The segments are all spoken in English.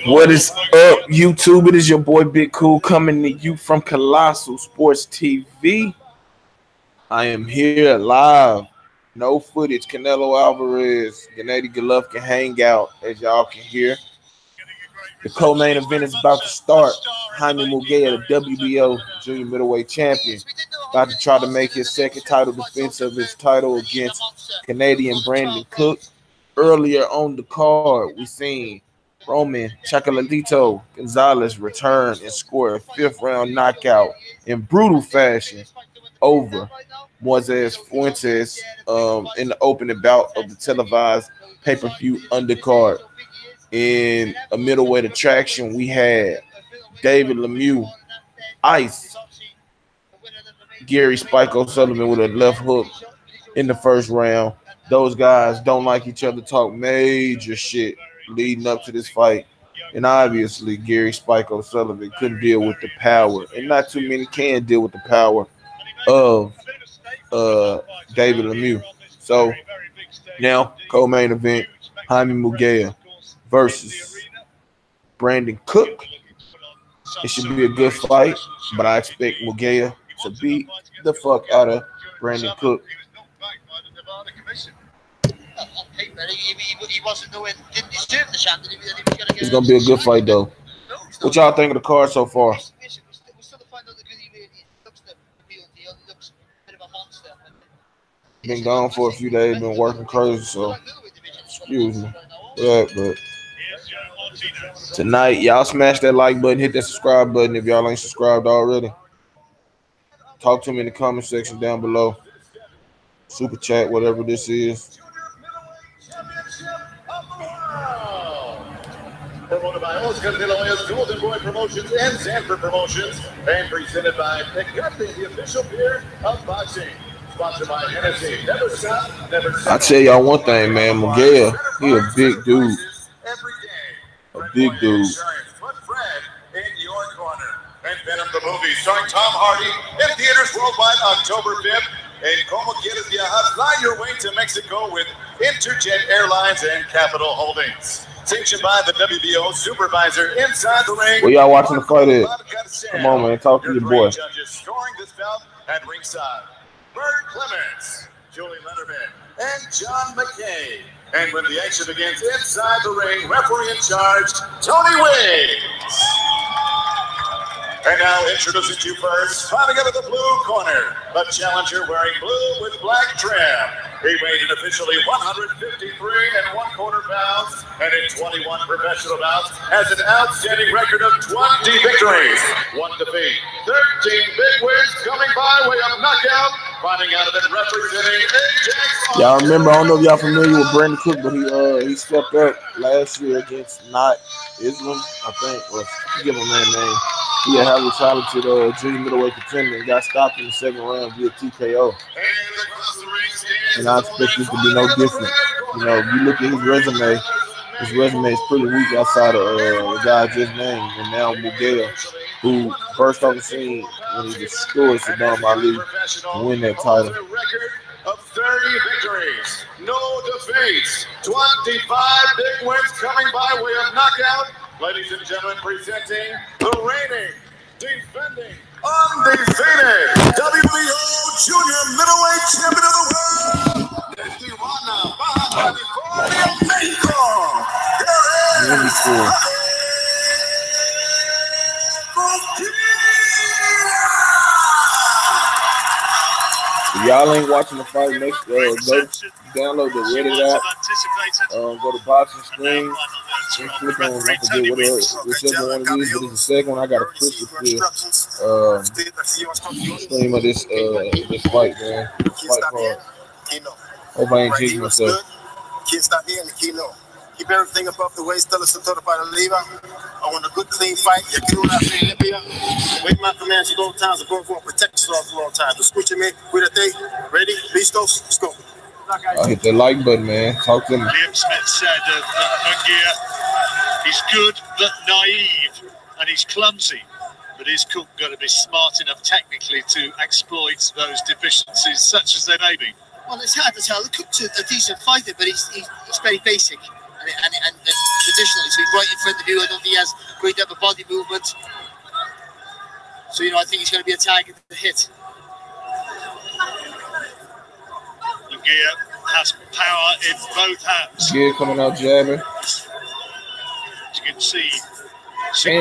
What is up, YouTube? It is your boy Big Cool coming to you from Colossal Sports TV. I am here live. No footage. Canelo Alvarez-Gennady Golovkin Hangout, as y'all can hear. The co-main event is about to start. Jaime Munguia, the WBO junior middleweight champion, about to try to make his second title defense of his title against Canadian Brandon Cook. Earlier on the card, we seen Roman Chocolatito Gonzalez return and score a fifth-round knockout in brutal fashion over Moises Fuentes in the opening bout of the televised pay-per-view undercard. In a middleweight attraction, we had David Lemieux ice Gary Spike O'Sullivan with a left hook in the first round. Those guys don't like each other, talk major shit leading up to this fight. And obviously, Gary Spike O'Sullivan couldn't deal with the power. And not too many can deal with the power of David Lemieux. So now, co-main event, Jaime Munguia versus Brandon Cook. It should be a good fight, but I expect Munguia to beat the fuck out of Brandon Cook. It's gonna be a good fight though. What y'all think of the card so far? Been gone for a few days, been working crazy, so excuse me. But tonight, y'all smash that like button, hit that subscribe button if y'all ain't subscribed already. Talk to me in the comment section down below. Super chat, whatever this is. Promoted by Oscar De La Hoya's Golden Boy Promotions and Sanford Promotions, and presented by McGuffey, the official beer of boxing. Sponsored by Hennessy. Never stop, never stop. I tell y'all one thing, man. Munguia, he a big dude. A big dude. In your corner. And Venom the movie, starring Tom Hardy, in theaters worldwide October 5th. And como quieres viajar, fly your way to Mexico with Interjet Airlines and Capital Holdings. Sanctioned by the WBO supervisor inside the ring. Where y'all watching the fight at? Come on, man. Talk to your boy. Judges scoring this bout at ringside. Bert Clements, Julie Letterman, and John McKay. And when the action begins inside the ring, referee in charge, Tony Wiggs. And now introducing to you first, fighting out of the blue corner, the challenger wearing blue with black trim. He weighed in officially 153 1/4 pounds, and in 21 professional bouts has an outstanding record of 20 victories, 1 defeat, 13 big wins coming by way of knockout. Fighting out of it, representing Ajax. Y'all remember, I don't know if y'all familiar with Brandon Cook, but he stepped up last year against Not Islam, I think, or I forget my man's name. He had highly talented junior middleweight contender and got stopped in the second round via TKO. And I expect this to be no different. You know, if you look at his resume is pretty weak outside of the guy I just named. And now Munguia, who burst on the scene when he destroyed Saddam Ali to win that title. Of 30 victories, no defeats, 25 big wins coming by way of knockout. Ladies and gentlemen, presenting the reigning, defending, undefeated WBO Junior Middleweight Champion of the World, Tijuana, Baja California, Mexico. Really cool. If y'all ain't watching the fight, go download the Reddit app, go to Boxing Screen, and click on, I forget whichever one it is, but it's the second one. I got a crystal clear stream of this fight, man. Fight card. Hope I ain't jinxing myself. Keep everything above the waist. Tell us to para arriba. I want a good, clean fight. Wait my commands at all times. I'm going for protect us all for all times. Escúcheme, cuídate. Ready? Listos? Let's go. I hit the like button, man. Talk to me. Liam Smith said of Munguia, he's good but naive, and he's clumsy. But is Cook going to be smart enough technically to exploit those deficiencies, such as they may be? Well, it's hard to tell. Cook's a decent fighter, but he's very basic. And the positionally, so he's right in front of you. I don't think he has great depth of body movement. So, I think he's going to be a target to hit. Munguia has power in both hands. Gear coming out jabbing. As you can see, And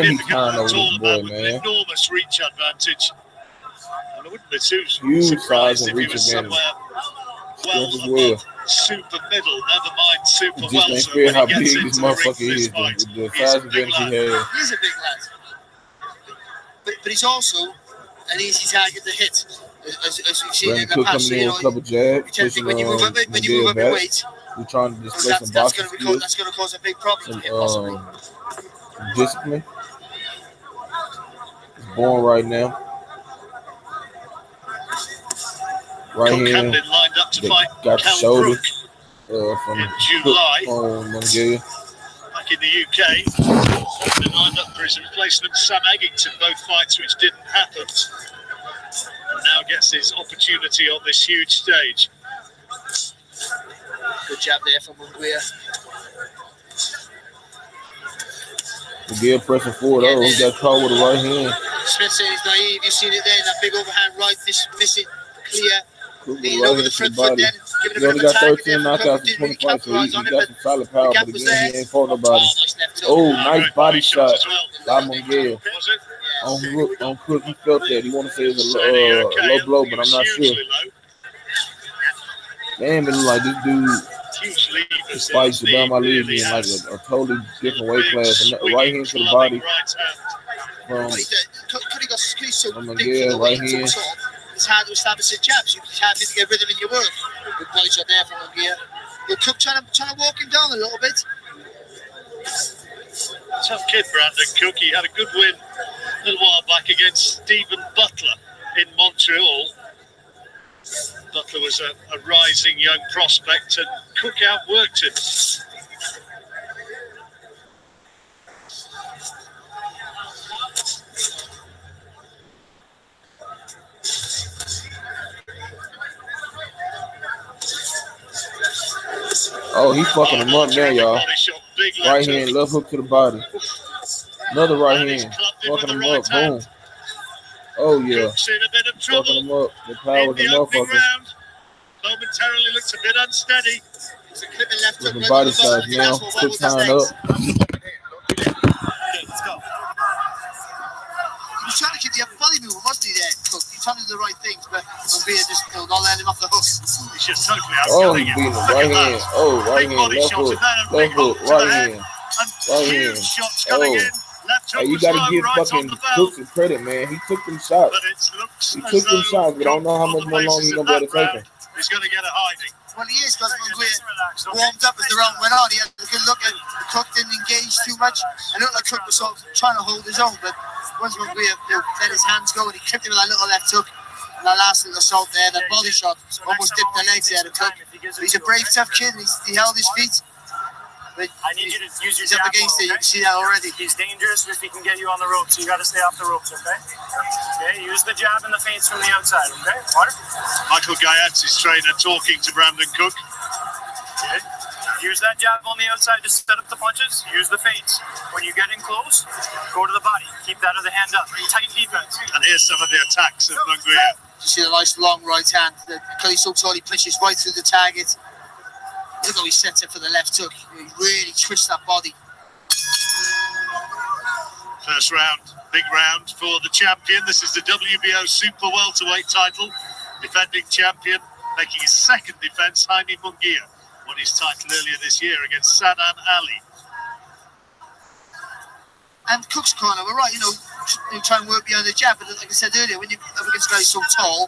he significantly kind of taller boy, man with man. an enormous reach advantage. And I wouldn't be too Huge size surprised and if he reach was advantage. somewhere well As above well. super middle, never mind super Just well. ain't So fair when how he big gets this into the ring motherfucker for this is. fight, The he's size a big advantage he lad. has. He's a big lad. But he's also an easy target to hit. As you've seen Brandon in the Cook past. coming in with a couple jabs, you tend to pushing think when you move up, Munguia your back. weight, We're trying to display that's some going boxing skills, to cause a big problem some for him, possibly. discipline. It's born right now. Right Cook here, had been lined up to they fight got the Cal shoulder Brook from in July. on Munguia. Back in the UK, had been lined up for his replacement Sam Eggington, both fights which didn't happen. And now gets his opportunity on this huge stage. Good jab there from Munguia. Munguia pressing forward. Oh, he got caught with the right hand. Smith saying he's naive. You've seen it there, that big overhand right, missing clear. Cook with Leaning right over hand the to the front foot body. then, giving He a only bit of a got target 13 there. knockouts in Didn't really 25, so he capitalise on it, got but some solid power, gap but was again, there. he ain't fought nobody. Nice left hook. Oh, nice body shot as well. by Munguia. Was it? On Cook, he felt that. He want to say it's a Saying, "Are you okay?" low blow, He but I'm was not sure. hugely low. Damn, it look like this dude Huge levers. fights the Bama League really in like has a totally different weight big, class. And right hand to the swinging, body clubbing right hand. from Could he got squeezed so from big Munguia, for the right weight hand. so tall, it's hard to establish the jabs. It's hard to get rhythm in your work. Good body shot there from Munguia. But Cook trying to walk him down a little bit. Tough kid, Brandon Cook. He had a good win a little while back against Stephen Butler in Montreal. Butler was a rising young prospect, and Cook outworked him. Oh, he fucking him up now, y'all. Body shot, big Right left hand, hook. left hook to the body. Another right And he's hand, clubbed him with fucking the him right up. Boom. hand. Oh yeah, Cook's in a bit of fucking trouble him up. The power in of the the opening motherfucker. round. Momentarily looks a bit unsteady. It's a clipping left hook. Different body size now. Quick tying up. Let's go. He was trying to keep the upper body moving, wasn't he there, Cook? He was trying to do the right things, but Munguia just not letting him off the hook. He's just totally Oh, outgunning he him. beat him. Look Right at that. hand. Oh, right Big hand. body Left shot, hook. and then a Left big hook. hook to the Right head. hand. And Right huge hand. shots coming Oh. in. Left hook Hey, you was gotta low, give right on fucking the bell. Cook some credit, man. He took them shots. But it looks He as took them though shots, but I don't know how Cook, much on the more longer basis he's of gonna be able that to take round, him. is going to get a hiding. Well, he is, because Munguia warmed up as the round went on. He had a good look at Cook, didn't engage too much. I looked like Cook was sort of trying to hold his own, but once Munguia let his hands go and he clipped him with that little left hook, and that last little assault there, that body shot, almost dipped the legs there to Cook. He's a brave, tough kid, and he held his feet. But I need you to use your he's up jab against well, it, you okay? can see that already. He's dangerous if he can get you on the ropes. You got to stay off the ropes, okay? Okay, use the jab and the feints from the outside, okay? Water? Michael Gayat's his trainer talking to Brandon Cook. Okay. Use that jab on the outside to set up the punches. Use the feints. When you get in close, go to the body. Keep that other hand up. Tight defense. And here's some of the attacks of Munguia. You see the nice long right hand. Because he's so tall, he pushes right through the target. Look how he sets it for the left hook. He really twists that body. First round, big round for the champion. This is the WBO Super Welterweight title. Defending champion, making his second defense, Jaime Munguia. Won his title earlier this year against Sanan Ali. And Cook's corner, we're right, try and work behind the jab. But like I said earlier, when you're up against a guy so tall,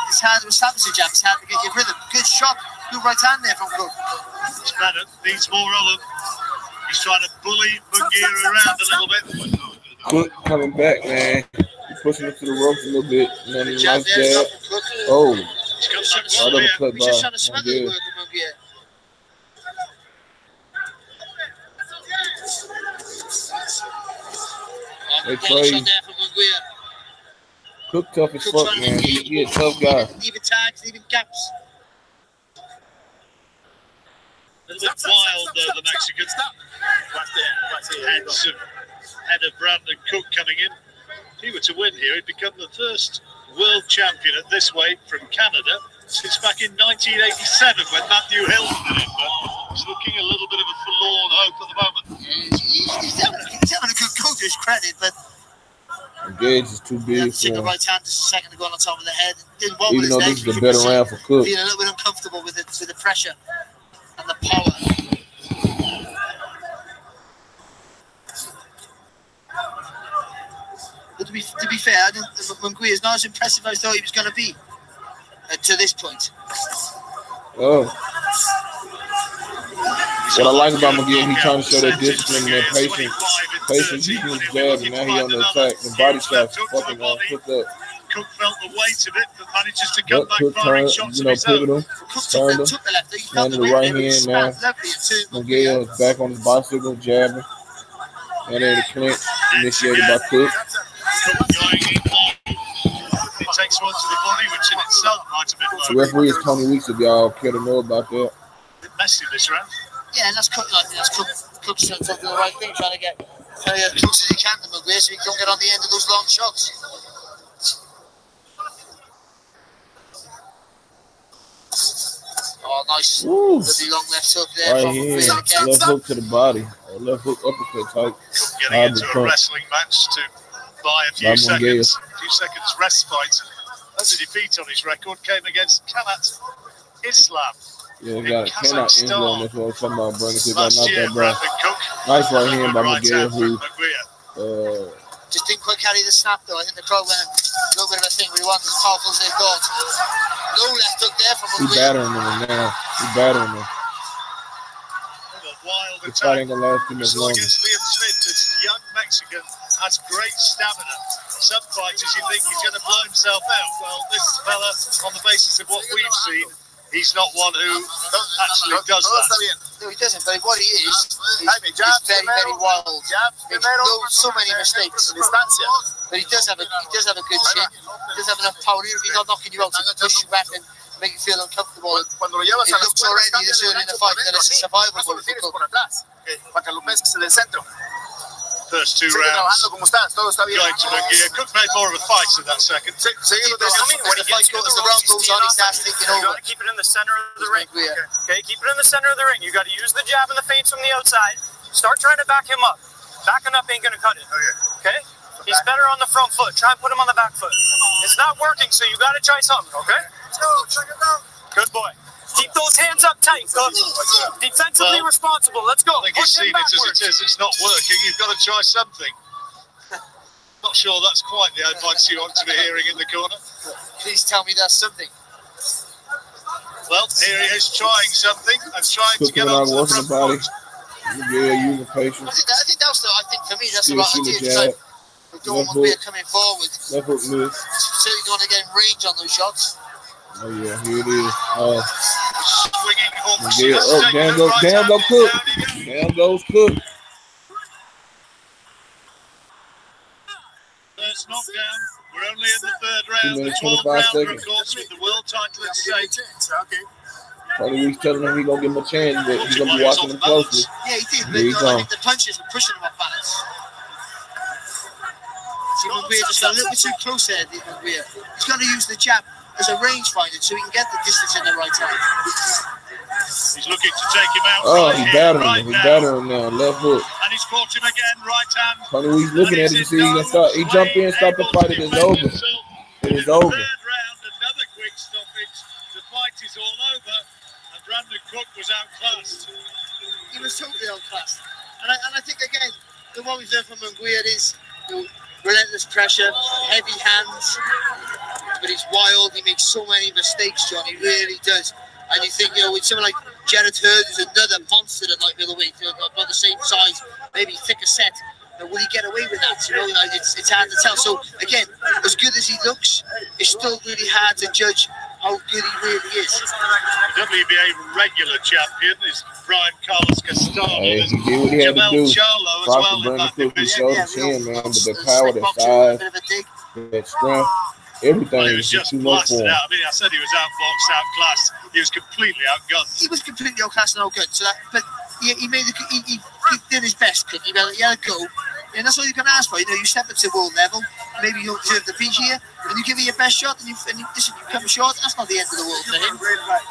it's hard to establish a jab. It's hard to get your rhythm. Good shot. Good right hand there from Cook. It's better, needs more of them. He's trying to bully Munguia around a little bit. Cook coming back, man. He's pushing him to the ropes a little bit. And then a Jab nice there, jab. from Cook. Oh, He's got some He's well right here. uppercut just trying to by smother the Munguia. work of Munguia. They Body trade. shot there from Munguia. Cook tough as fuck, man. He a tough guy. Leaving tags, leaving gaps. A little bit wild, though, the Mexican. Handsome head of Brandon Cook coming in. If he were to win here, he'd become the first world champion at this weight from Canada since back in 1987 when Matthew Hill did it. But he's looking a little bit of a forlorn hope at the moment. He's having a good go to his credit, but Gage is too big took for a him. right hand just a second to go on top of the head. Didn't well Even with though his this legs, is a but you better can round for Cook. feeling a little bit uncomfortable with the pressure and the power. But to be fair, I think Munguia is not as impressive as I thought he was going to be to this point. Oh. What I like about McGee, he's trying to show that discipline and that patience. Patience, he's his jab, and now he on the attack. The body shots fucking Cook up. Cook felt the weight of it, but manages to come But back Cook firing turned, shots you of know, his own. pivot him, turned him, Took the left, he felt landed the the weight right of it, hand now. McGee is back on his bicycle, jabbing. And then the clinch initiated by Cook. It takes one to the body, which in itself might have been The low. referee is Tony Weeks, if y'all care to know about that. A bit messy this round. Yeah, and that's Cook. Cook's doing the right thing, trying to get as close as he can to Munguia so he don't get on the end of those long shots. Oh, nice. Really long left hook there. Right from here, Munguia again. left hook to the body. Left hook uppercut type. Getting into a wrestling match to buy a few seconds respite. As a defeat on his record came against Kanat Islam. Yeah, he got cannot injure on this one. Talking about Brandon Cook. Got Last knocked year, that back. Brandon Cook. Nice right hand by Right McGee, hand from who Munguia. Just didn't quite carry the snap though. I think the crowd went a little bit of a thing. We want as powerful as they thought. No left hook there from he Munguia. battering him now. He battering him. A wild The fight ain't attack. gonna last too much So longer. against Liam Smith, this young Mexican has great stamina. Some fighters you think he's going to blow himself out. Well, this fella, on the basis of what we've seen, he's not one who actually does that. No, he doesn't. But what he is very, very wild. Makes so many mistakes. But he does have a good chin. He does have enough power. He's not knocking you out to push you back and make you feel uncomfortable. It looks already this early in the fight that it's a survival for Cook. First two rounds going to Munguia. Cook made more of a fight in that second. As the round goes on, he starts taking You over. got to keep it in the center of the ring. Okay, keep it in the center of the ring. You got to use the jab and the feints from the outside. Start trying to back him up. Backing up ain't going to cut it. Okay? He's better on the front foot. Try and put him on the back foot. It's not working, so you got to try something, okay? Good boy. Keep those hands up tight, Cook. Defensively responsible. Let's go. I think he's Push seen him it as backwards. it is. It's not working. You've got to try something. Not sure that's quite the advice you want to be hearing in the corner. Please tell me that's something. Well, here he is trying something and trying to Cook get coming out onto the working front the body. foot. Yeah, using patience. I think for me that's the Still right shooting idea. jab. We don't want Munguia coming forward. Left hook miss. Certainly don't want to get in range on those shots. Oh yeah, here it is. Swinging hooks. McGee up. Down go Cook. Down goes Cook. First knockdown. We're only in the third round. 2 The minutes, 12th 25 round, seconds. of course, with the world title at stake. Tony Weeks telling him he's gonna give him a chance, but he's gonna be watching him closely. Yeah, he did. There you But go. I think the punches were pushing him off balance. See, Munguia just got a little bit too close there, Munguia. He's got to use the jab as a rangefinder so he can get the distance in the right time. He's looking to take him out. Oh, right he's here, battering right him. He's now. battering him now. Left hook. And he's caught him again, right hand. Tony Weeks looking at it to see he can start. He jumped in, stopped the fight. It is over. It is over. Third round, another quick stoppage. The fight is all over, and Brandon Cook was outclassed. He was totally outclassed. And I think, again, the one we've learned from Munguia is relentless pressure, heavy hands, but he's wild. He makes so many mistakes, John. He really does. And you think, with someone like Jared Hurd, who's another monster at light middleweight, about the same size, maybe thicker set, will he get away with that? It's hard to tell. So, again, as good as he looks, it's still really hard to judge how good he really is. The WBA regular champion is Brian Carlos Castano. Hey, he did what he had to Jamel do. Charlo as Fought well for in that Brandon Cook. He division. showed the chin, man, but the power, the size, that strength, everything Well, he was was just just too much for blasted him. out. I mean, I said he was outboxed, outclassed. He was completely outgunned. He was completely outclassed and outgunned. So that, but he made he did his best, Cook. He had a go. And that's all you can ask for. You know, you step up to world level. Maybe you don't deserve to be here, and you give it your best shot, and you listen, you come short. That's not the end of the world for him.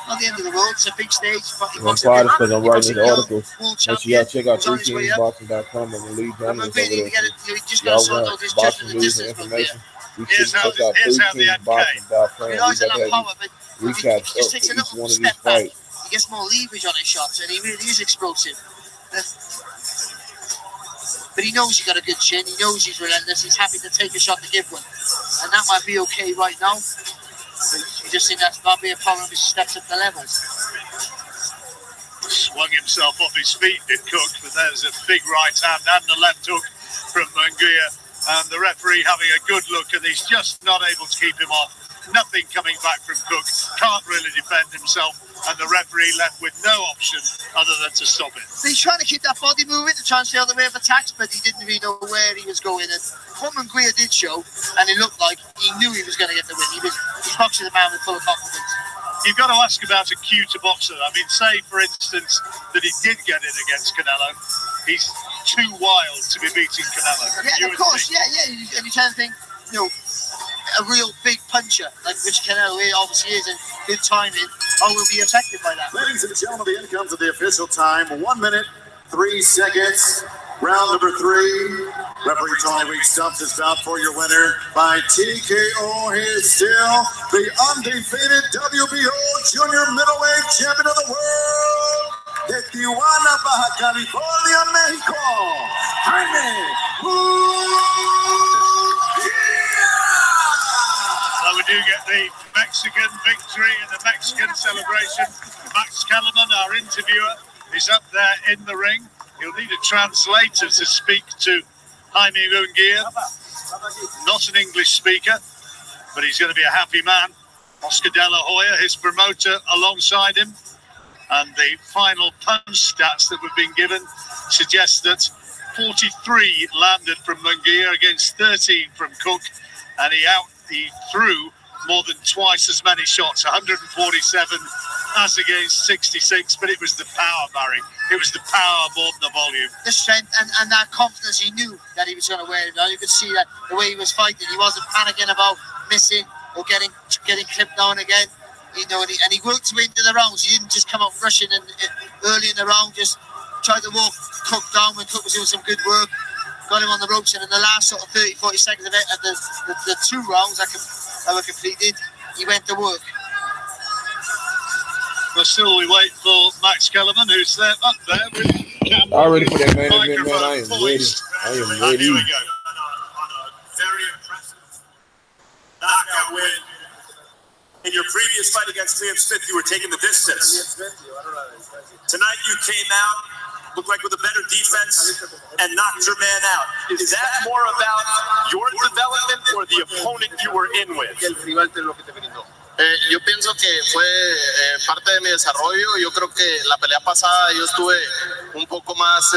Not the end of the world. It's a big stage. I'm proud because I'm writing this article. Make sure y'all check out 3kingsboxing.com and Lee Johnson over there. Y'all want boxing news and information. We should check out 3kingsboxing.com. We got recaps up for each one of these fights. He gets more leverage on his shots, and he really is explosive. But he knows he's got a good chin. He knows he's relentless. He's happy to take a shot to give one. And that might be okay right now. You just think that might be a problem if he steps up the levels. Swung himself off his feet, did Cook, but there's a big right hand and the left hook from Munguia. And the referee having a good look, and he's just not able to keep him off. Nothing coming back from Cook. Can't really defend himself. And the referee left with no option other than to stop it. He's trying to keep that body moving to try and stay on the way of attacks, but he didn't really know where he was going. And what Munguia did show, and it looked like he knew he was going to get the win. He's boxing the man with full of confidence. You've got to ask about a cue to boxer. I mean, say, for instance, that he did get in against Canelo. He's too wild to be beating Canelo. Yeah, of course. Yeah. And you tend to think, you know, a real big puncher, like which Canelo obviously is, and good timing, will be affected by that. Ladies and gentlemen, the end comes of the official time. 1 minute, 3 seconds. Round number 3. Referee Tony Weeks stumps his bout for your winner by TKO. He is still the undefeated WBO junior middleweight champion of the world. De Tijuana, Baja California, Mexico, Jaime. Well, we do get the Mexican victory and the Mexican celebration. Max Kellerman, our interviewer, is up there in the ring. He'll need a translator to speak to Jaime Munguia. Not an English speaker, but he's going to be a happy man. Oscar De La Hoya, his promoter, alongside him. And the final punch stats that we've been given suggest that 43 landed from Munguia against 13 from Cook, and he threw more than twice as many shots, 147 as against 66, but it was the power, Barry. It was the power more than the volume. The strength and that confidence. He knew that he was going to wear it. You could see that the way he was fighting. He wasn't panicking about missing or getting clipped down again. You know, and he worked his way into the rounds. He didn't just come out rushing and early in the round, just tried to walk Cook down when Cook was doing some good work. Got him on the ropes, and in the last sort of 30-40 seconds of it, the 2 rounds that were completed, he went to work. But still, we wait for Max Kellerman, who's there up there with camera. I'm ready for that main event, man. I am ready. I am ready. Here we go. On a very impressive knockout win. In your previous fight against Liam Smith, you were taking the distance. Tonight you came out, looked like with a better defense, and knocked your man out. Is that more about your development or the opponent you were in with? Yo pienso que fue parte de mi desarrollo. Yo creo que la pelea pasada yo estuve un poco más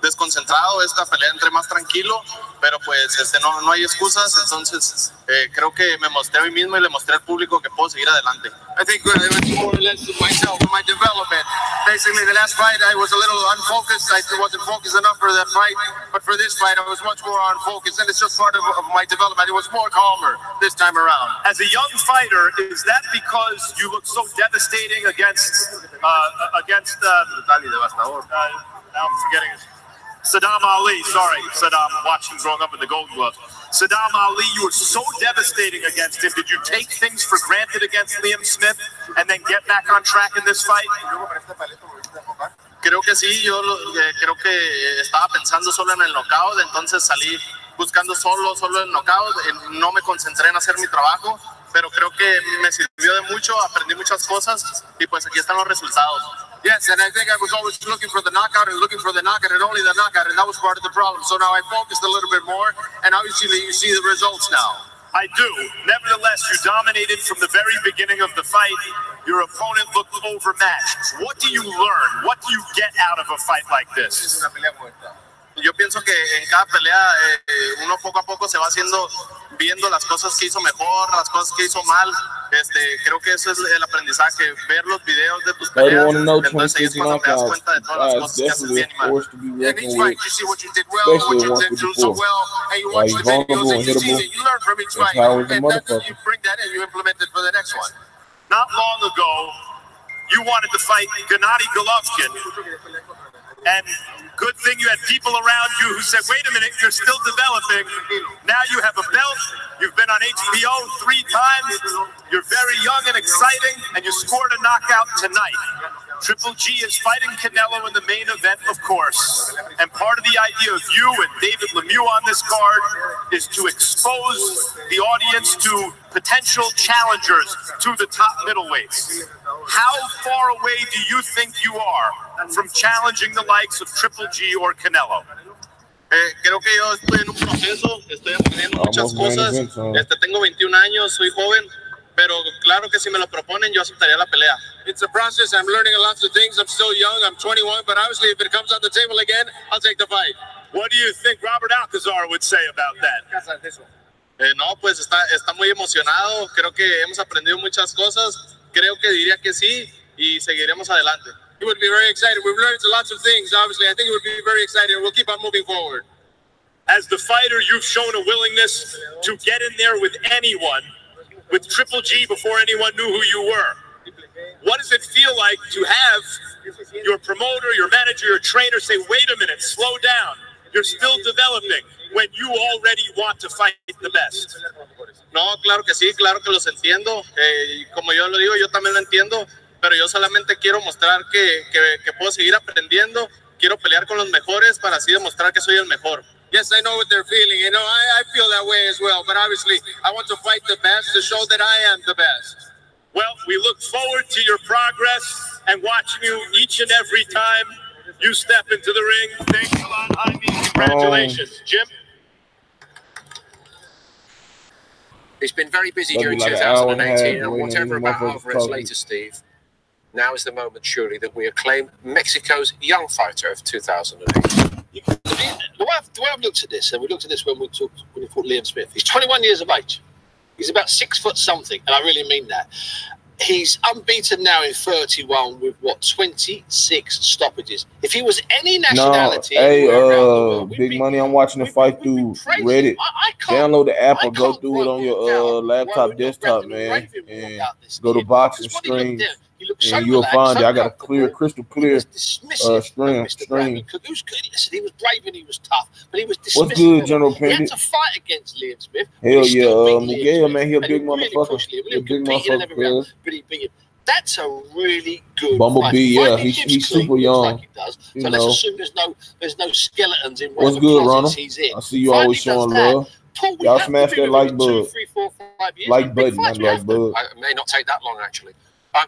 desconcentrado. Esta pelea entré más tranquilo, pero pues no hay excusas. Entonces creo que me mostré a mí mismo y le mostré al público que puedo seguir adelante. I think it was more or less myself and my development. Basically, the last fight I was a little unfocused. I wasn't focused enough for that fight, but for this fight I was much more on focus, and it's just part of my development. It was more calmer this time around. As a young fighter, is that because you look so devastating against now I'm forgetting his Saddam Ali, Saddam, watching growing up in the Golden Glove. Saddam Ali, you were so devastating against him. Did you take things for granted against Liam Smith and then get back on track in this fight? Creo que sí, yo creo que estaba pensando solo en el knockout, entonces salí buscando solo el knockout, no me concentré en hacer mi trabajo, pero creo que me sirvió de mucho, aprendí muchas cosas y pues aquí están los resultados. Yes, and I think I was always looking for the knockout and only the knockout, and that was part of the problem. So now I focused a little bit more, and obviously you see the results now. I do. Nevertheless, you dominated from the very beginning of the fight. Your opponent looked overmatched. What do you learn? What do you get out of a fight like this? yo pienso que en cada pelea uno poco a poco se va viendo las cosas que hizo mejor, las cosas que hizo mal. Creo que eso es el aprendizaje, ver los videos de tus peleas, entonces ahí es cuando te das cuenta de todas las cosas que haces bien y mal. In each fight, you see what you did well, what you didn't do so well, and you watch the videos and you see that you learn from each fight, and then you bring that and you implement it for the next one. Not long ago, you wanted to fight Gennady Golovkin, and good thing you had people around you who said, wait a minute, you're still developing. Now you have a belt. You've been on HBO 3 times. You're very young and exciting, and you scored a knockout tonight. Triple G is fighting Canelo in the main event, of course. And part of the idea of you and David Lemieux on this card is to expose the audience to potential challengers to the top middleweights. How far away do you think you are from challenging the likes of Triple G or Canelo? Creo que yo estoy en un proceso, estoy aprendiendo muchas cosas. Tengo 21 años, soy joven, pero claro que si me lo proponen, yo aceptaría la pelea. It's a process. I'm learning lots of things. I'm still young. I'm 21, but obviously, if it comes on the table again, I'll take the fight. What do you think Robert Alcazar would say about that? No, pues está muy emocionado. Creo que hemos aprendido muchas cosas. Creo que diría que sí y seguiremos adelante. He would be very excited. We've learned lots of things, obviously. I think he would be very excited, and we'll keep on moving forward. As the fighter, you've shown a willingness to get in there with anyone, with Triple G before anyone knew who you were. What does it feel like to have your promoter, your manager, your trainer say, wait a minute, slow down. You're still developing when you already want to fight the best? No, claro que sí, claro que los entiendo. Como yo lo digo, yo también lo entiendo, pero yo solamente quiero mostrar que puedo seguir aprendiendo. Quiero pelear con los mejores para así demostrar que soy el mejor. Yes, I know what they're feeling. You know, I feel that way as well. But obviously, I want to fight the best to show that I am the best. Well, we look forward to your progress and watching you each and every time you step into the ring. Thanks a lot, Jaime. Congratulations. Jim? It's been very busy during 2018, and whatever about Alvarez later, Steve, now is the moment, surely, that we acclaim Mexico's young fighter of 2008. The way I've looked at this, and we looked at this when we fought Liam Smith, he's 21 years of age. He's about 6 foot something, and I really mean that. He's unbeaten now in 31 with, 26 stoppages. If he was any nationality... Big Money, I'm watching the fight through Reddit. Download the app or go through it on your laptop, desktop, man. And go to boxing stream. And you'll find that I got a crystal clear stream. He was brave and he was tough, but he was dismissive. What's good, General Pendant? He had to fight against Liam Smith. Hell yeah, Miguel, man, he a big motherfucker. He a big motherfucker. But he beat him. That's a really good Bumblebee, fight. yeah, he's super young. Like he does. So let's assume there's no skeletons in what's good, Ronald? He's in. I see you always showing love. Y'all smash that like button. Like button, not like button. It may not take that long, actually.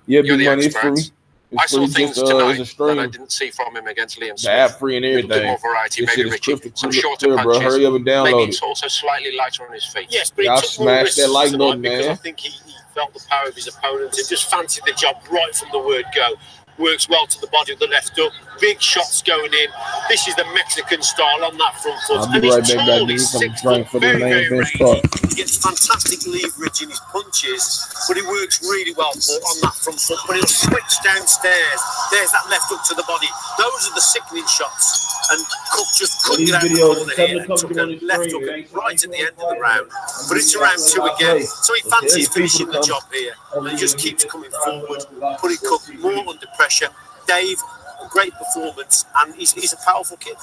Yeah, Big Money, it's free. I saw things tonight that I didn't see from him against Liam Smith. The app free and everything. A bit more variety, maybe Richie. Some shorter punches. Bro. Hurry up and download maybe it. it's also slightly lighter on his feet. Yes, but y'all he took more risks that like tonight man. I think he felt the power of his opponent and just fancied the job right from the word go. Works well to the body of the left hook. Big shots going in. This is the Mexican style on that front foot. I'll be right back. Got me some drink for the main event start. He gets fantastic leverage in his punches, but he works really well on that front foot. But he'll switch downstairs. There's that left hook to the body. Those are the sickening shots. And Cook just couldn't get out of the corner here. Took a left hook right at the end of the round. But it's around 2 again. So he fancies finishing the job here. And he just keeps coming forward, putting Cook more under pressure. Dave, great performance, and he's a powerful kid.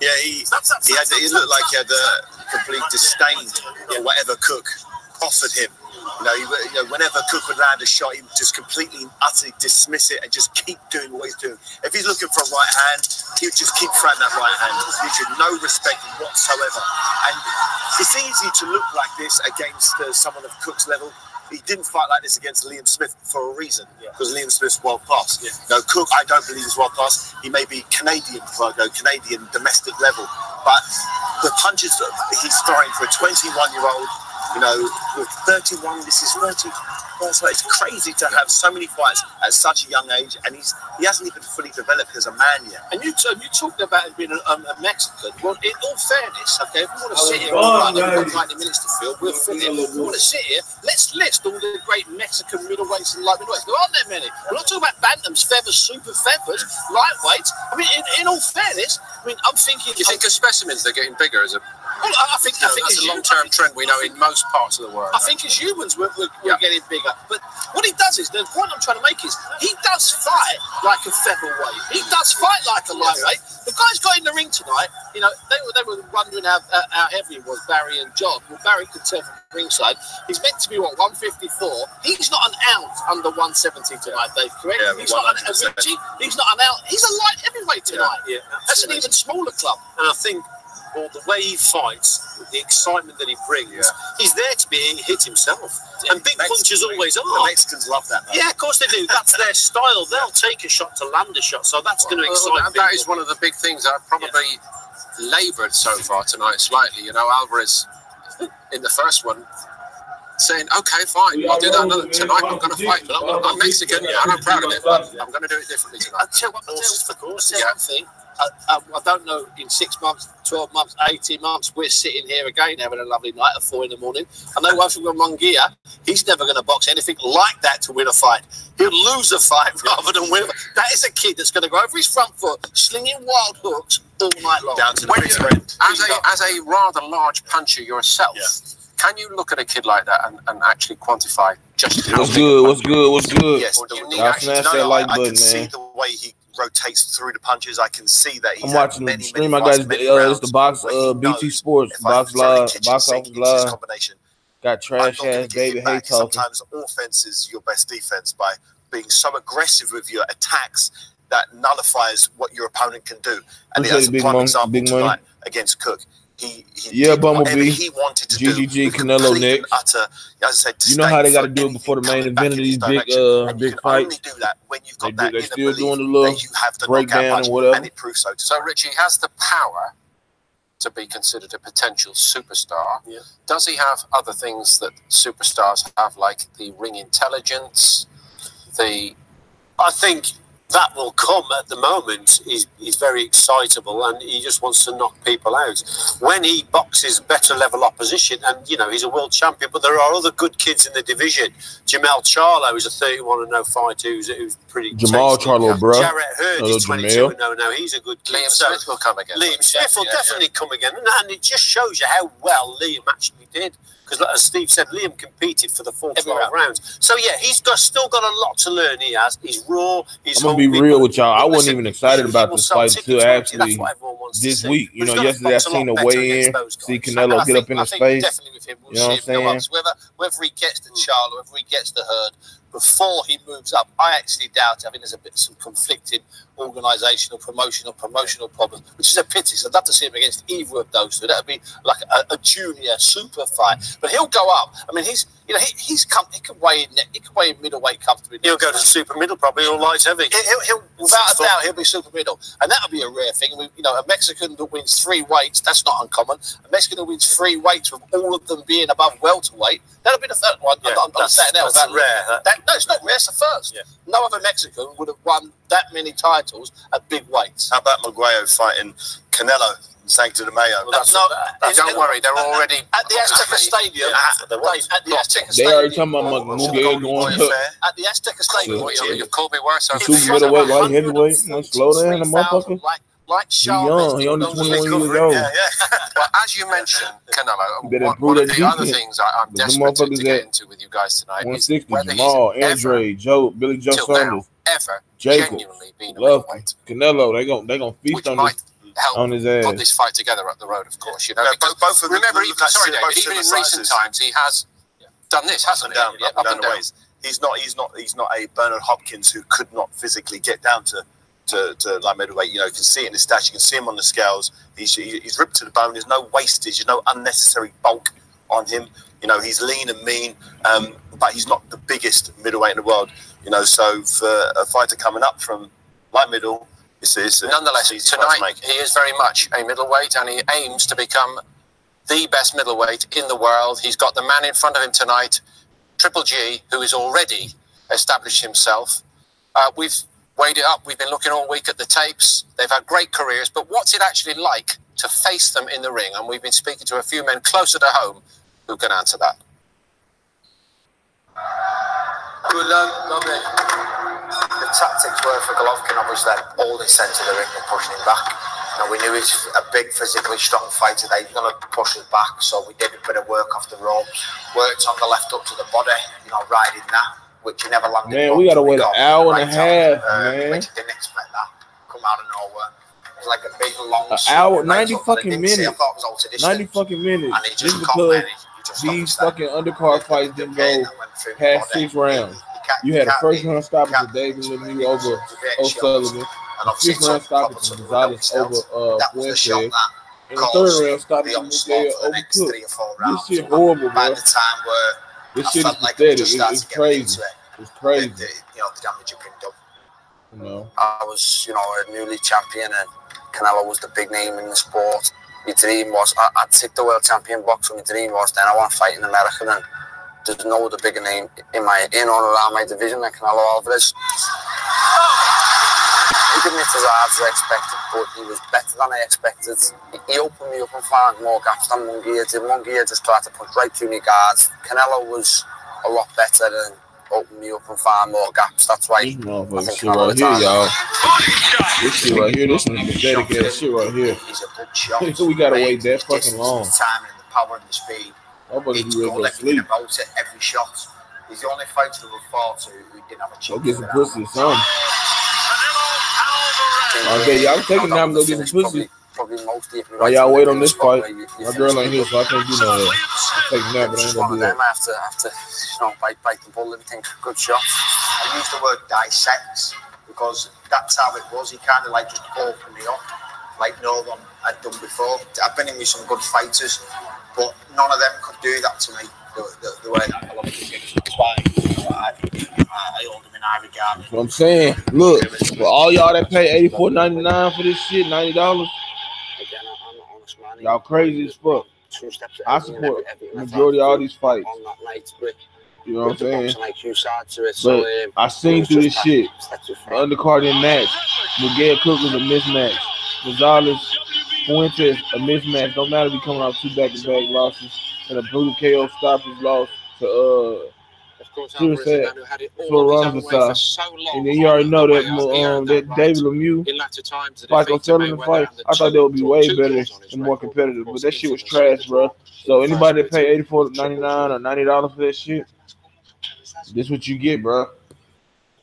Yeah, he looked like he had a complete disdain for whatever Cook offered him. You know, whenever Cook would land a shot, he would just completely, utterly dismiss it and just keep doing what he's doing. If he's looking for a right hand, he would just keep throwing that right hand. He showed no respect whatsoever. And it's easy to look like this against someone of Cook's level. He didn't fight like this against Liam Smith for a reason, because Liam Smith's world class. Yeah. No, Cook, I don't believe he's world class. He may be Canadian domestic level, but the punches that he's throwing for a 21-year-old, with 31, this is 30. Well, so it's crazy to have so many fights at such a young age, and he hasn't even fully developed as a man yet. And you talked about him being a Mexican. Well, in all fairness, okay, if we want to sit here, we've got 90 minutes to fill. We'll fill it. If we want to sit here, let's list all the great Mexican middleweights and light middleweights. There aren't that many. We're not talking about bantams, feathers, super feathers, lightweights. I mean, in all fairness, I mean, I'm thinking. You think as specimens they're getting bigger as a? Well, I think that's a long-term trend we know in most parts of the world. I think as humans we're getting bigger. But what he does is, the point I'm trying to make is, he does fight like a featherweight. He does fight like a lightweight. The guys got in the ring tonight, you know, they were wondering how heavy it was, Barry and John. Well, Barry could tell from ringside. He's meant to be, 154? He's not an ounce under 170 tonight, Dave, correct? Yeah, he's not Richie, he's not an ounce. He's a light heavyweight tonight. Yeah, that's an even smaller club. And I think, well, the way he fights, the excitement that he brings, he's there to be hit himself. And big punches always are. The Mexicans love that, though. Yeah, of course they do. That's their style. They'll take a shot to land a shot, so that's going to excite that is one of the big things that I've probably laboured so far tonight slightly. You know, Alvarez in the first one saying, okay, fine, I'll do that another tonight. I'm going to fight. I'm Mexican and I'm proud of it, but I'm going to do it differently tonight. I'll tell you one thing. I don't know, in 6 months, 12 months, 18 months, we're sitting here again having a lovely night at 4 in the morning. I know one from Munguia, he's never going to box anything like that to win a fight. He'll lose a fight rather than win. That is a kid that's going to go over his front foot, slinging wild hooks all night long. Down to the as a rather large puncher yourself, can you look at a kid like that and actually quantify just how What's good? Yes, I can see the way he rotates through the punches. I can see that he's I'm watching the stream. I got it's the box BT Sports, Box Live, Box Office Live. Got trash ass David Hay talking. Sometimes offense is your best defense by being so aggressive with your attacks that nullifies what your opponent can do. And that's a prime example tonight against Cook. He did Bumblebee. He wanted to GGG, Canelo, Nick. Utter, as I said, you know how they got to do it before the main event of these big fights. Only do that when you've got that they still doing the little you have the breakdown and whatever. And it proves so. So Richie has the power to be considered a potential superstar. Yeah. Does he have other things that superstars have, like the ring intelligence? I think that will come. At the moment, he's very excitable and he just wants to knock people out. When he boxes better level opposition, and you know, he's a world champion, but there are other good kids in the division. Jamal Charlo is a 31-0 fighter who's pretty Jamal tasty. Charlo, bro. Jarrett Hurd is 22-0 now. He's a good kid. Liam Smith will come again. Liam Smith will definitely come again, and it just shows you how well Liam actually did. Because, as Steve said, Liam competed for the full 12 rounds. So, yeah, still got a lot to learn. He's raw. I'm going to be real with y'all. I wasn't even excited about this fight until actually this week. You know, yesterday I seen a weigh-in, see Canelo get up in his face. Definitely with him. You know what I'm saying? Whether he gets to Charlo, whether he gets to Hurd, before he moves up, I actually doubt. I think there's some conflicting organisational, promotional problems, which is a pity. So I'd love to see him against either of those two. That would be like a junior super fight. But he'll go up. I mean, he can weigh in middleweight comfortably. He'll go to super middle probably, or light heavy. He'll without a doubt, he'll be super middle, and that'll be a rare thing. A Mexican that wins 3 weights, that's not uncommon. A Mexican that wins 3 weights with all of them being above welterweight, that'll be the third one. Yeah, I'm saying now that's rare. No, it's not rare. It's the first. Yeah. No other Mexican would have won that many titles at big weights. How about Maguire fighting Canelo in Cinco de Mayo? Don't worry, they're already at the Azteca Stadium. At the Azteca Stadium. They already talking about Muguay going at the Azteca Stadium. You've called me worse. Super middleweight, light heavyweight. Slow down, the motherfucker. Like young, he only 21 years old. Well, as you mentioned, Canelo, one of the other things I'm desperate to get into with you guys tonight is whether Jamal, he's Andre, Joe, Billy Joe Saunders, ever Jacob, genuinely been a Golovkin, middleweight. Canelo, they gonna feast on his ass. Put this fight together up the road, of course. You know, both of them. Remember, even in recent times, he has done this, hasn't he? Up and down. He's not a Bernard Hopkins who could not physically get down to light middleweight. You know, you can see it in his stats. You can see him on the scales. He's ripped to the bone. There's no wastage. There's no unnecessary bulk on him. You know, he's lean and mean, but he's not the biggest middleweight in the world. You know, so for a fighter coming up from light middle, nonetheless, tonight he is very much a middleweight, and he aims to become the best middleweight in the world. He's got the man in front of him tonight Triple G, who has already established himself. We've weighed it up. We've been looking all week at the tapes. They've had great careers, but what's it actually like to face them in the ring? And we've been speaking to a few men closer to home who can answer that. Good luck, lovely. The tactics were for Golovkin, obviously, all they sent to the ring and pushing him back. You know, we knew he's a big, physically strong fighter. He's going to push us back, so we did a bit of work off the ropes. Worked on the left up to the body, you know, riding that, which he never landed. Man, we got to wait an hour and a half, man. Which didn't expect that. Come out of nowhere. It was like a big, long... An hour, 90 fucking minutes. 90 fucking minutes. Just because these fucking undercard fights didn't go past 6 rounds. You had a first round stoppage with David Lemieux over O'Sullivan. A 5th round stoppage with Gonzalez over Fuentes. And the 3rd round stoppage with Miguel over Cook. This shit horrible, bro. This shit is pathetic. It's crazy. It's crazy. You know, the damage had been done. You know. I was, you know, a newly champion, and Canelo was the big name in the sport. My dream was, I'd take the world champion boxer. My dream was, then I want to fight in America, and there's no other bigger name in or around my division than Canelo Alvarez. He didn't hit as hard as I expected, but he was better than I expected. He opened me up and found more gaps than Munguia did. Munguia just tried to punch right through my guards. Canelo was a lot better and opened me up and found more gaps. That's why I think Canelo right here, y'all. This shit right here, this is pathetic ass shit right here. He's a good shot. We gotta wait that fucking long. The timing, the power, and the speed. He's got everything about it, every shot. He's the only fighter who fought who didn't have a chance. Go get some pussy or something. Okay, y'all taking time to go get some pussy. While y'all wait on this fight, my girl ain't here, so I can't do none of that. I'm taking that, but I ain't gonna do that. I have to, you know, bite the bull, everything. Good shots. I use the word dissect because that's how it was. He kind of like just opened me up, like no one had done before. I've been in with some good fighters, but none of them could do that to me the way that Golovkin did. That's why I hold him in high regard. That's what I'm saying. Look, for all y'all that pay $84.99 for this shit, $90, y'all crazy as fuck. I support the majority of all these fights. You know what I'm saying? But I seen through this shit. The undercard didn't match. Miguel Cook was a mismatch. Gonzalez, Fuentes, a mismatch. Don't matter if he coming off 2 back-to-back losses. And a brutal KO stoppage loss to Suicide for and then you already know that David Lemieux fight O'Sullivan fight. I thought that would be way better and more competitive, but that shit was trash, bro. So anybody that pay $84.99 or $90 for that shit, this is what you get, bro.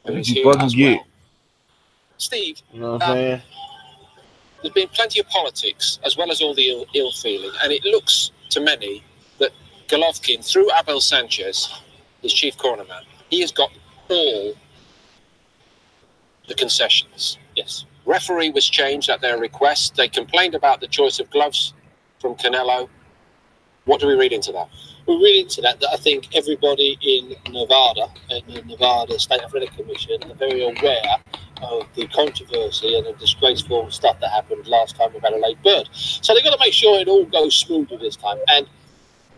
That's what you fucking get. Steve, you know what I'm saying? There's been plenty of politics as well as all the ill feeling, and it looks to many that Golovkin, through Abel Sanchez, his chief cornerman, he has got all the concessions. Yes. Referee was changed at their request. They complained about the choice of gloves from Canelo. What do we read into that? We read into that I think everybody in Nevada and the Nevada State Athletic Commission are very aware of the controversy and the disgraceful stuff that happened last time we had a late bird. So they've got to make sure it all goes smoothly this time. And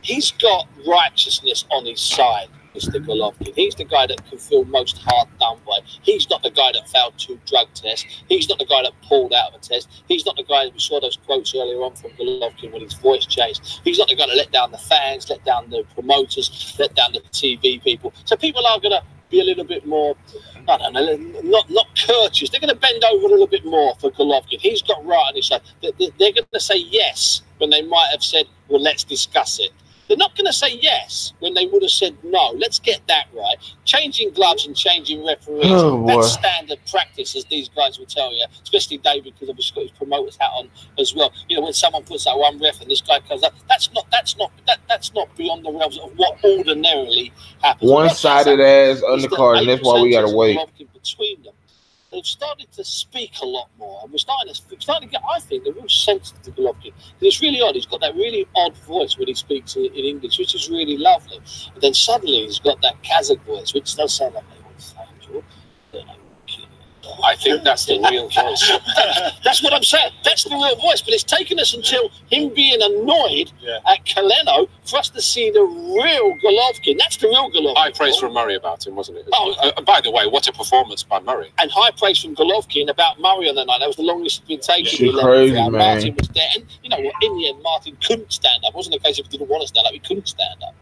he's got righteousness on his side, Mr. Golovkin. He's the guy that can feel most hard done by. He's not the guy that failed 2 drug tests. He's not the guy that pulled out of a test. He's not the guy that we saw those quotes earlier on from Golovkin when his voice changed. He's not the guy that let down the fans, let down the promoters, let down the TV people. So people are going to be a little bit more, I don't know, not courteous. They're going to bend over a little bit more for Golovkin. He's got right on his side. They're going to say yes when they might have said, well, let's discuss it. They're not going to say yes when they would have said no. Let's get that right. Changing gloves and changing referees, that's standard practice, as these guys will tell you, especially David, because I've got his promoter's hat on as well. You know, when someone puts out one ref and this guy comes up, that's not beyond the realms of what ordinarily happens. One-sided ass undercard, and that's why we got to wait. Between them. They've started to speak a lot more, and we're starting to get, I think, the real sensitive to Golovkin. It's really odd. He's got that really odd voice when he speaks in English, which is really lovely. And then suddenly he's got that Kazakh voice, which does sound like they want to say, I think that's the real voice. That's what I'm saying. That's the real voice. But it's taken us until him being annoyed at Canelo for us to see the real Golovkin. That's the real Golovkin. High praise from Murray about him, wasn't it? By the way, what a performance by Murray. And high praise from Golovkin about Murray on the night. That was the longest it's been taken. Shit crazy, man. Martin was there. And you know what? In the end, Martin couldn't stand up. It wasn't a case of he didn't want to stand up. He couldn't stand up.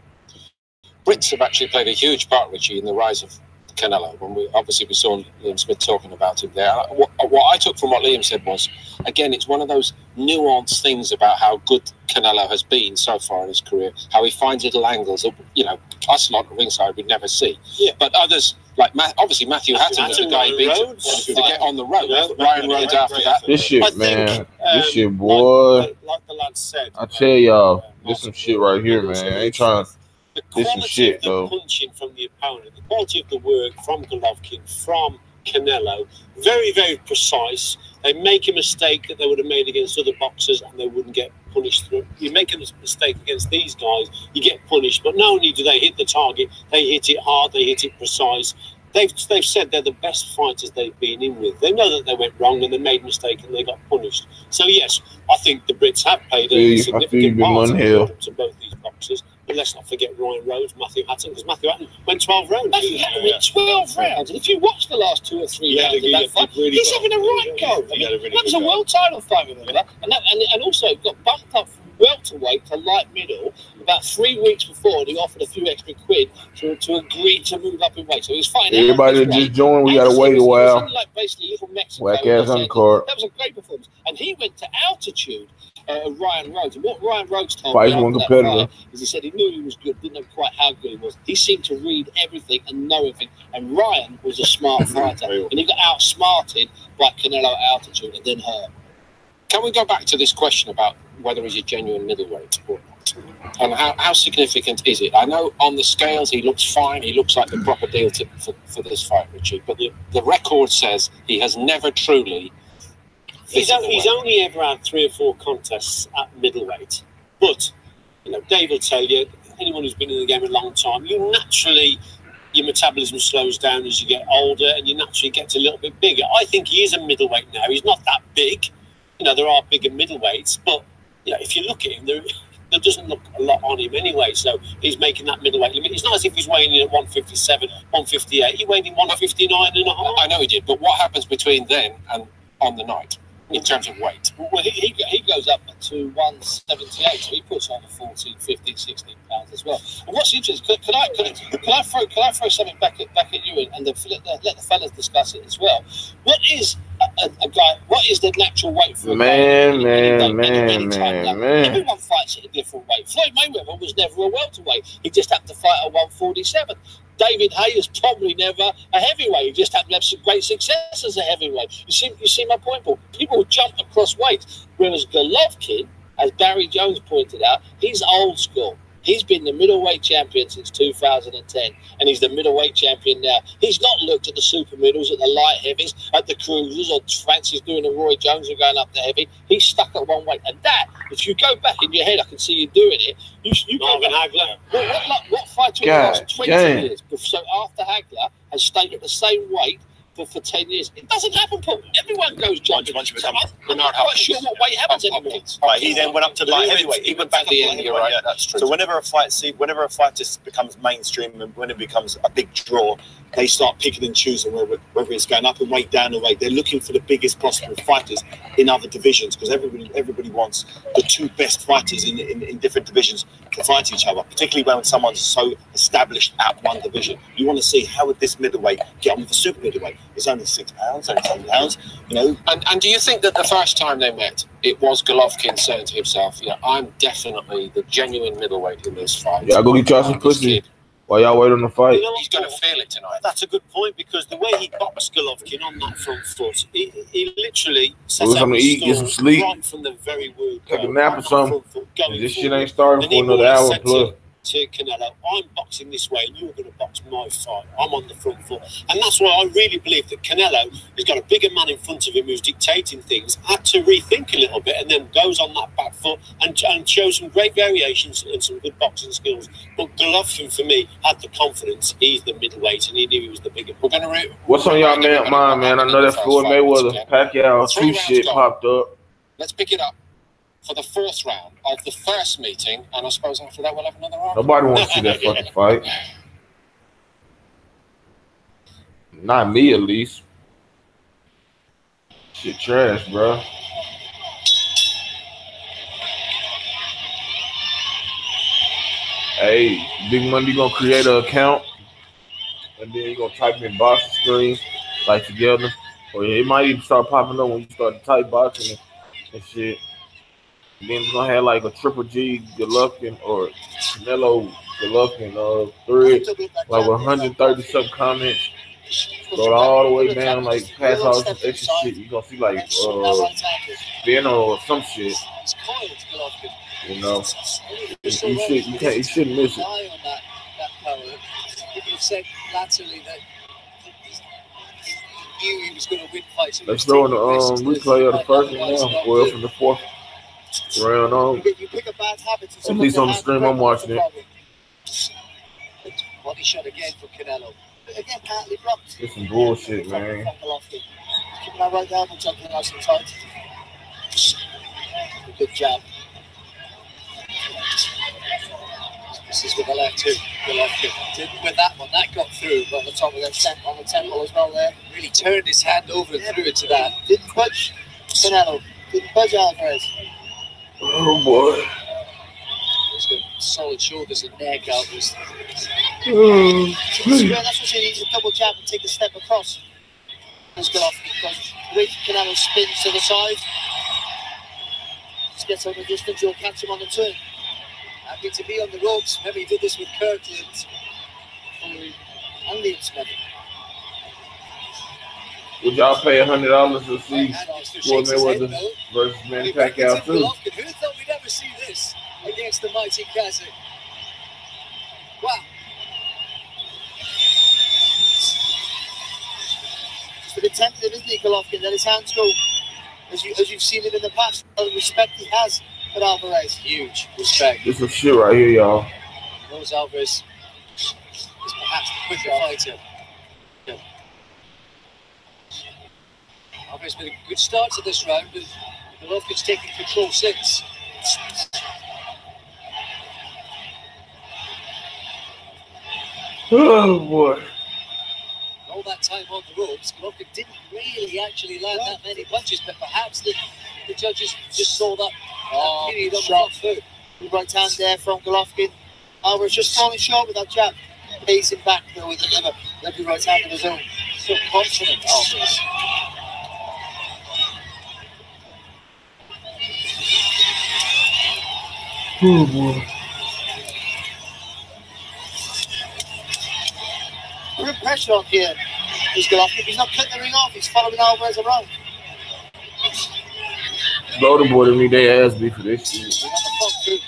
Brits have actually played a huge part, Richie, in the rise of Canelo. When we saw Liam Smith talking about him there. What I took from what Liam said was, again, it's one of those nuanced things about how good Canelo has been so far in his career. How he finds little angles that, you know, us lot at ringside would never see. Yeah. But others, like obviously Matthew Hatton was the guy he beat to get on the road. Ryan Rhodes after that. This shit, man. This shit, boy. Like the lad said, I tell y'all, this some shit right here, man. I ain't trying to. The This some shit, though. punching from the opponent, the quality of the work from Golovkin, from Canelo, very, very precise. They make a mistake that they would have made against other boxers and they wouldn't get punished through. You make a mistake against these guys, you get punished. But not only do they hit the target, they hit it hard, they hit it precise. They've said they're the best fighters they've been in with. They know that they went wrong and they made a mistake and they got punished. So yes, I think the Brits have played a significant part to both these boxers. But let's not forget Ryan Rhodes, Matthew Hatton, because Matthew Hatton went 12 rounds. Matthew Hatton went 12 rounds. And if you watch the last 2 or 3 rounds of that fight, he's having a right go. That was a world title fight, remember? And also got bumped up from welterweight to light middle about 3 weeks before, and he offered a few extra quid to agree to move up in weight. So he was fighting. Everybody that just joined, we gotta wait a while. Like basically little Mexico. Whack ass on the card. That was a great performance. And he went to altitude. Ryan Rhodes, and what Ryan Rhodes told Fight me one after that competitor. fight is he said he knew he was good, didn't know quite how good he was. He seemed to read everything and know everything. And Ryan was a smart fighter, and he got outsmarted by Canelo at altitude and then hurt. Can we go back to this question about whether he's a genuine middleweight or not? And how significant is it? I know on the scales he looks fine. He looks like the proper deal for this fight, Richie. But the record says he has never truly. He's only ever had 3 or 4 contests at middleweight. But, you know, Dave will tell you, anyone who's been in the game a long time, your metabolism slows down as you get older and you naturally get a little bit bigger. I think he is a middleweight now. He's not that big. You know, there are bigger middleweights, but, you know, if you look at him, there doesn't look a lot on him anyway. So he's making that middleweight limit. It's not as if he's weighing in at 157, 158. He weighed in 159 and a half. I know he did, but what happens between then and on the night? In terms of weight, well, he goes up to 178, so he puts on 14, 15, 16 pounds as well. And what's interesting? Can I throw something back at you and let the fellas discuss it as well? What is a guy? What is the natural weight for a man? Everyone fights at a different weight. Floyd Mayweather was never a welterweight. He just happened to fight at 147. David Haye is probably never a heavyweight. He just happened to have some great success as a heavyweight. You see my point, Paul? People jump across weights, whereas Golovkin, as Barry Jones pointed out, he's old school. He's been the middleweight champion since 2010, and he's the middleweight champion now. He's not looked at the super middles, at the light heavies, at the cruisers, or Francis doing a Roy Jones and going up the heavy. He's stuck at one weight. And that, if you go back in your head, I can see you doing it. You go back. What fighter in the last 20 years, so after Hagler, has stayed at the same weight for 10 years? It doesn't happen, Paul. Everyone goes jumping. I'm not quite sure what weight happens anymore. Right, he then went up to light heavyweight. He went back to the end. You're right. That's true. So whenever a fight just becomes mainstream and when it becomes a big draw, they start picking and choosing whether it's going up in weight, down in weight. They're looking for the biggest possible fighters in other divisions because everybody wants the 2 best fighters in different divisions to fight each other. Particularly when someone's so established at one division, you want to see how would this middleweight get on with the super middleweight. It's only 6 pounds, only 7 pounds, you know. And do you think that the first time they met, it was Golovkin saying to himself, "Yeah, I'm definitely the genuine middleweight in this fight. Yeah, go get y'all some pussy while y'all wait on the fight." You know, he's going to feel it tonight. That's a good point because the way he boxed Golovkin on that front foot, he literally set Get up something to eat, get some sleep, right from the very word. take a nap or something. This shit ain't starting for another hour plus. to Canelo, I'm boxing this way and you're going to box my fight. I'm on the front foot. And that's why I really believe that Canelo has got a bigger man in front of him who's dictating things, had to rethink a little bit and then goes on that back foot and shows some great variations and some good boxing skills. But Golovkin, for me, had the confidence. He's the middleweight and he knew he was the bigger. What's on y'all mind, man? I know that Floyd Mayweather Pacquiao 2 shit popped up. Let's pick it up for the 4th round of the first meeting, and I suppose after that we'll have another round. Nobody wants to see that fucking fight. Not me, at least. Shit trash, bro. Hey, Big Money gonna create an account, and then you gonna type in boxing screens like together, or it might even start popping up when you start to type boxing and shit. And then it's gonna have like a Triple G Golovkin or Canelo Golovkin thread, like 130 something comments. Go all the way down, like past all some extra shit. You gonna see like Ben or some shit. You know, you shouldn't miss it. People have said laterally that he knew he was going to win fights. Let's throw in the replay of the first one now. Well, from the 4th round on. You pick a bad habit. At least on the stream, I'm watching it. Body shot again from Canelo. Again, partly blocked. It's some bullshit, man. Keeping that right down and jumping nice and tight. Good jab. This is with the left too. Didn't with that one. That got through, but on the top of the on the temple as well there. Really turned his hand over and threw it to that. Didn't budge Canelo. Didn't budge Alvarez. Oh boy. He's got solid shoulders and neck out. That's what he needs, a double jab and take a step across. Let's go off because the way Canelo spins to the side. Just gets on the distance, you'll catch him on the turn. Happy to be on the ropes. Remember he did this with Kirkland and Liam Smith. Would y'all pay $100 to see Floyd Mayweather versus Manny Pacquiao too? Who thought we'd ever see this against the mighty Kazakh? Wow. It's been attempted, isn't he, Golovkin? Let his hands go. As you've seen it in the past, the respect he has for Alvarez. Huge respect. This is shit right here, y'all. Rose Alvarez is perhaps the quicker fighter. Yeah. Alvarez been a good start to this round, but Golovkin's taking control since. Oh boy. All that time on the ropes, Golovkin didn't really actually land that many punches, but perhaps the judges just saw that period on the foot. The right hand there from Golovkin. Alvarez just falling short with that jab. Pacing back though with another right hand of his own. So confident, Alvarez. Oh boy. Good pressure on here. He's Golovkin. He's not cutting the ring off. He's following Alvarez around. Loader boy to me, they ass me for this shit.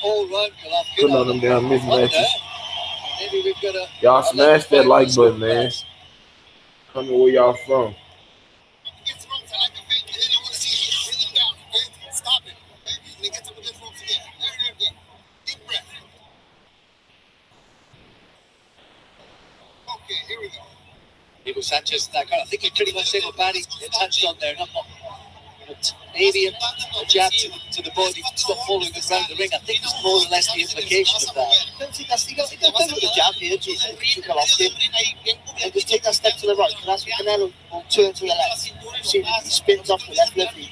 All right, Golovkin. Putting on them damn mismatches. Maybe we've got a. Y'all smash that like button, man. Tell me where y'all from. Diego Sanchez, I think he pretty much said what Barry touched on there. But maybe a jab to the body, stop following him around the ring. I think it's more or less the implication of that. I don't think that's the jab here to Golovkin. And just take that step to the right. And that's what Canelo will turn to the left. See, he spins off the left lefty.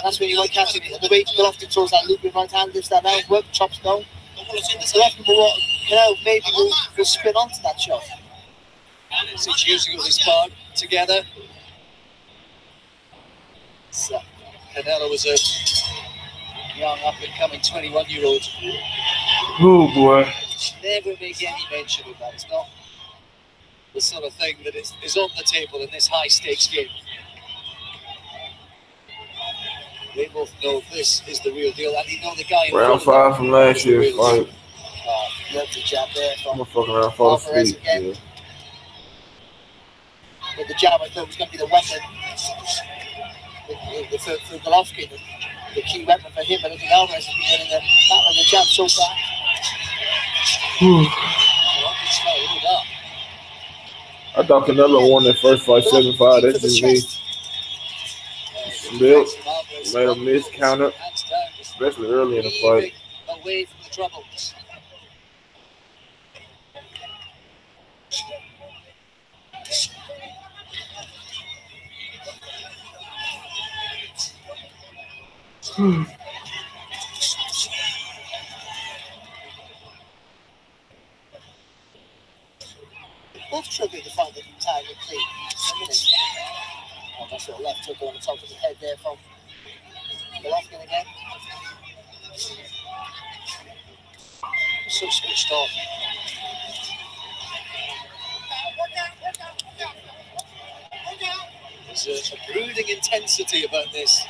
That's when you might catch it. The way Golovkin throws that looping right hand, lifts that out, work, chops down. Golovkin will maybe will spin onto that shot. So it's using all this part together. So Canelo was a young up-and-coming 21-year-old. Oh boy. Never make any mention of that. It's not the sort of thing that is on the table in this high-stakes game. They both know this is the real deal, and you know the guy in Round front 5 from last year's fight. Lovely jab there from around Alvarez again. Yeah. But the jab I thought was going to be the weapon for Golovkin, the key weapon for him. I don't think Alvarez has been getting the battle of the jab so far. I thought Canelo won that first fight 7-5. That's just me. Built, made a miss counter, especially early in the fight. Away from the trouble. Both struggling to find the target clean. Nice little left hook on the top of the head there from Golovkin again. So switched on. There's a brooding intensity about this.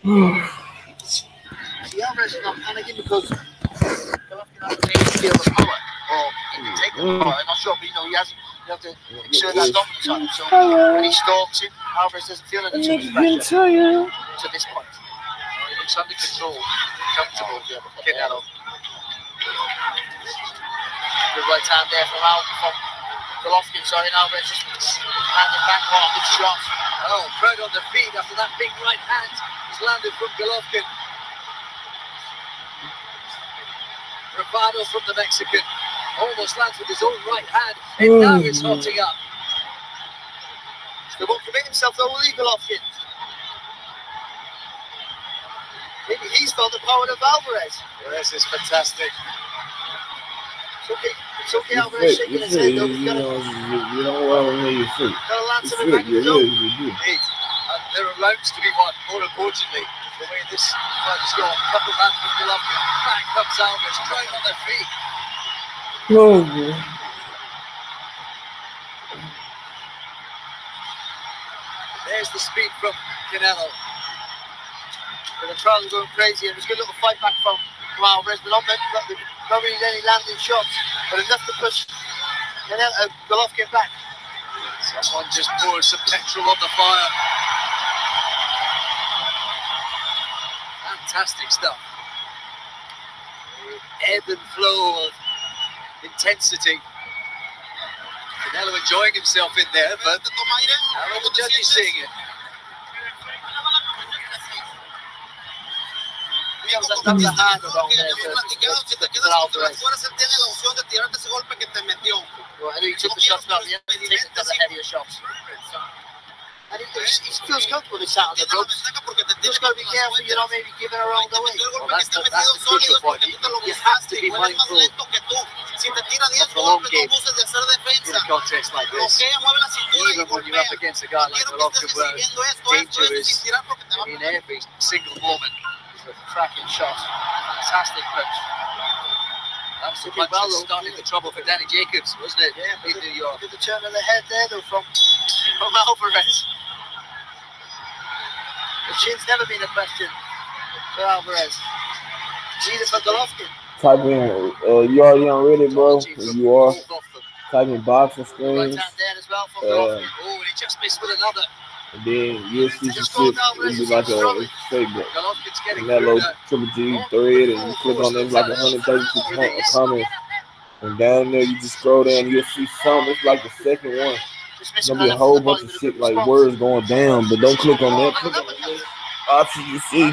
The Alvarez is not panicking because Golovkin hasn't made him feel the power, or he can take the power. I'm not sure, but you hasn't. You have to exert that dominance on him. So when he stalks him, Alvarez doesn't feel any too much pressure to this point. He looks under control, comfortable. Canelo. Good right hand there from Golovkin. Sorry, Alvarez just landed back on good shot. Oh, proud on the feet after that big right hand has landed from Golovkin. Bravado from the Mexican. Almost lands with his own right hand, and now it's hotting up. He won't commit himself though, will he, Golovkin? Maybe he's felt the power of Alvarez. Well, this is fantastic. It's okay, Alvarez shaking his head though. You don't want to hear your feet. Gotta land something back in the zone. There are rounds to be won, more importantly. The way this fight is going, couple rounds from Golovkin. Back comes Alvarez, trying on their feet. There's the speed from Canelo. But the crowd going crazy, and there's a good little fight back from Alvarez, but not really any landing shots, but enough to push Golovkin back. Someone just pours some petrol on the fire. Fantastic stuff. Ebb and flow of intensity. Canelo enjoying himself in there, but how are the judges seeing it? That's a hand around there for Alvarez. Well, I know he took the shots, but he takes the heavier shots. And he feels comfortable to sat on the ropes. Just got to be careful you're not maybe giving around the way. Well, that's the crucial point. You have to be mindful of the long game in a contest like this. Even when you're up against a guy like Golovkin, where danger is in every single moment. It's a cracking shot. Fantastic punch. That's the punch that started the trouble for Danny Jacobs, wasn't it? Yeah, in New York. Did the turn of the head there, though, from Alvarez. The chin's never been a question for Alvarez. Neither for Golovkin. Type in, you already on Reddit, bro? You are. Type in boxing screens. Oh, and he just missed with another. And then UFC some shit. It'll be like a Facebook. Canelo Triple G thread, and you click on it, it's like 132 comments. And down there, you just scroll down, you'll see something. It's like the second one. There's gonna be a whole bunch of shit like words going down, but don't click on that. Click on the option you see.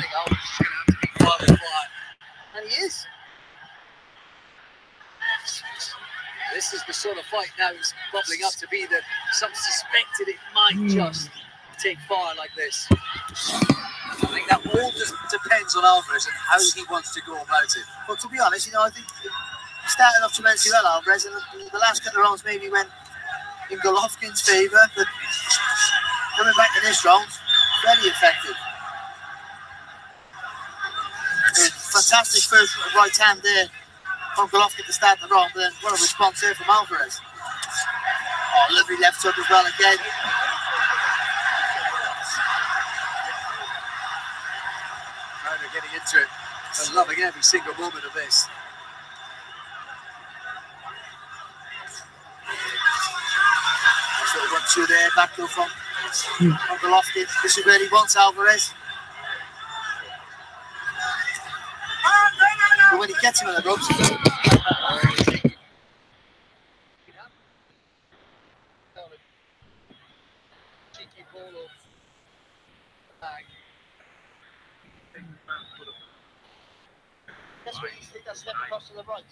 And he is. This is the sort of fight now is bubbling up to be that some suspected it might just take fire like this. I think that all just depends on Alvarez and how he wants to go about it. Well, to be honest, I think he started off tremendously well, Alvarez, and the last couple of rounds maybe went in Golovkin's favour, but coming back to this round, very effective. Fantastic first right hand there from Golovkin to start the round, but then what a response there from Alvarez. Lovely left hook as well again. Ryder getting into it and loving every single moment of this. That's what he wants through there, back heel from Golovkin. This is where he wants Alvarez. But when he gets him on the ropes, cheeky ball of bag. Let's swing that step across to the right.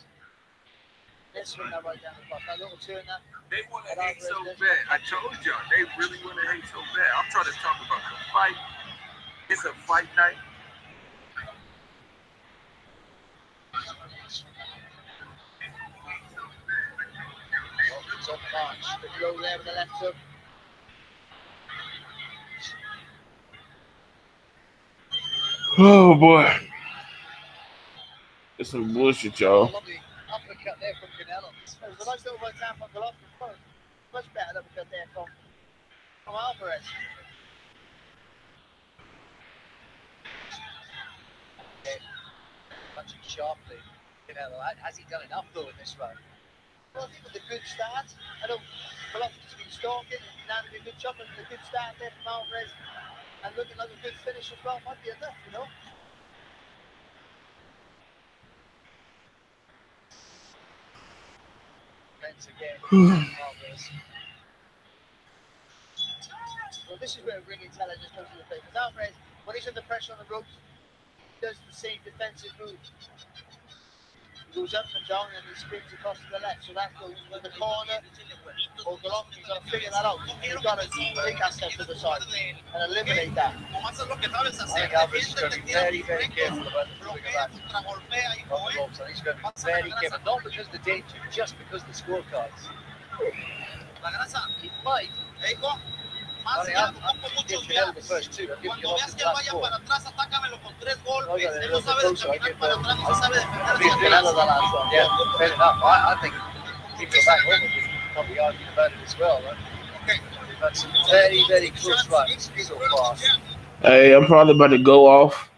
Let's swing that right down the cross. That little turn that. They want to hate so bad. I told y'all, they really want to hate so bad. I'm trying to talk about the fight. It's a fight night. Top march. The blow there with the left hook. Oh boy. It's some bullshit, y'all. Lovely uppercut there from Canelo. It was a nice little right hand from Golovkin. Much better uppercut there from Alvarez. Punching sharply. Canelo, has he done enough though in this round? Well, I think with a good start, I know Golovkin's been stalking and landing a good chop, and a good start there from Alvarez, and looking like a good finish as well might be enough, you know. Again, Alvarez. Well, this is where ring intelligence comes into play. Because Alvarez, when he's under pressure on the ropes, he does the same defensive move. He goes up and down and he spins across to the left. So that goes to the corner. Or Golovkin, you've got to figure that out. You've got to take that step to the side and eliminate that. I think Alvarez is going to be very, very careful about the moving of that. So he's going to be very careful. Not because of the danger, just because of the scorecards. He might. Give Canelo the first two. I'll give you the last four. I'll give Canelo the last one. Yeah, fair enough. I think people back home would probably argue about it as well. Right? That's some very, very close runs so far. Hey, I'm probably about to go off.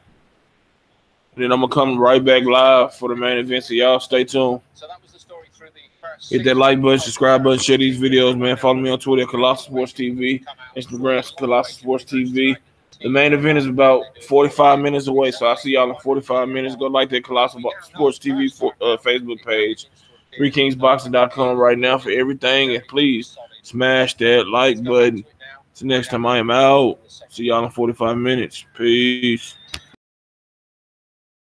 Then I'm gonna come right back live for the main event. So y'all stay tuned. So that was the story through the first. Hit that like button, subscribe button, share these videos, man. Follow me on Twitter, Colossal Sports TV, Instagram, Colossal Sports TV. The main event is about 45 minutes away, so I'll see y'all in 45 minutes. Go like that Colossal Sports TV Facebook page, ThreeKingsBoxing.com right now for everything, and please smash that like button. Till next time, I am out. See y'all in 45 minutes. Peace.